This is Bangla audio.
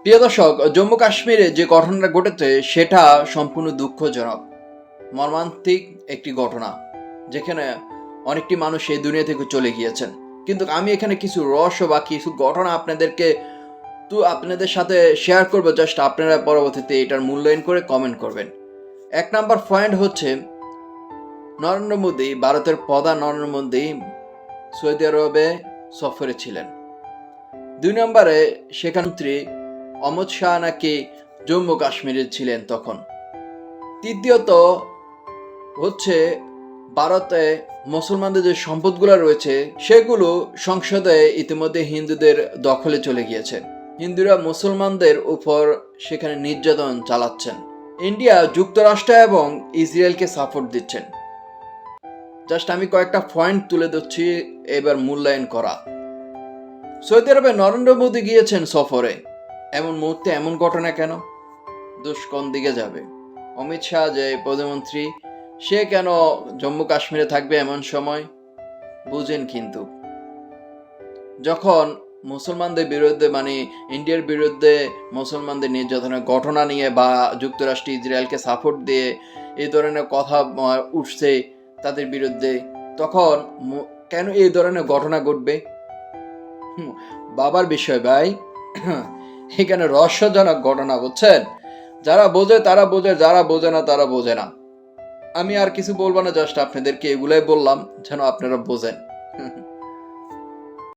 প্রিয় দর্শক, জম্মু কাশ্মীরে যে ঘটনাটা ঘটেছে সেটা সম্পূর্ণ দুঃখজনক, মর্মান্তিক একটি ঘটনা, যেখানে অনেকটি মানুষ এই দুনিয়া থেকে চলে গিয়েছেন। কিন্তু আমি এখানে কিছু রহস্য বা কিছু ঘটনা আপনাদের সাথে শেয়ার করবো, জাস্ট আপনারা পরবর্তীতে এটার মূল্যায়ন করে কমেন্ট করবেন। 1 নম্বর পয়েন্ট হচ্ছে, নরেন্দ্র মোদী, ভারতের প্রধান নরেন্দ্র মোদী সৌদি আরবে সফরে ছিলেন। 2 নম্বরে সেখানমন্ত্রী অমিত শাহ নাকি জম্মু কাশ্মীরে ছিলেন তখন। তৃতীয়ত হচ্ছে, ভারতে মুসলমানদের যে সম্পদগুলো রয়েছে সেগুলো সংসদে ইতিমধ্যে হিন্দুদের দখলে চলে গিয়েছে। হিন্দুরা মুসলমানদের উপর সেখানে নির্যাতন চালাচ্ছেন। ইন্ডিয়া যুক্তরাষ্ট্র এবং ইসরায়েলকে সাপোর্ট দিচ্ছেন। জাস্ট আমি কয়েকটা পয়েন্ট তুলে ধরছি, এবার মূল্যায়ন করা। সৌদি আরবে নরেন্দ্র মোদী গিয়েছেন সফরে, এমন মুহূর্তে এমন ঘটনা কেন? দোষ কোন দিকে যাবে? অমিত শাহ যে প্রধানমন্ত্রী, সে কেন জম্মু কাশ্মীরে থাকবে এমন সময়? বুঝেন কিন্তু, যখন মুসলমানদের বিরুদ্ধে ইন্ডিয়ার বিরুদ্ধে মুসলমানদের নির্যাতনের ঘটনা নিয়ে বা যুক্তরাষ্ট্র ইসরায়েলকে সাপোর্ট দিয়ে এই ধরনের কথা উঠছে তাদের বিরুদ্ধে, তখন কেন এই ধরনের ঘটনা ঘটবে? বাবার বিষয় ভাই, এখানে রহস্যজনক ঘটনা, বুঝছেন? যারা বোঝে তারা বোঝে, যারা বোঝে না তারা বোঝে না। আমি আর কিছু বলবো না, জাস্ট আপনাদেরকে এগুলাই বললাম যেন আপনারা বোঝেন।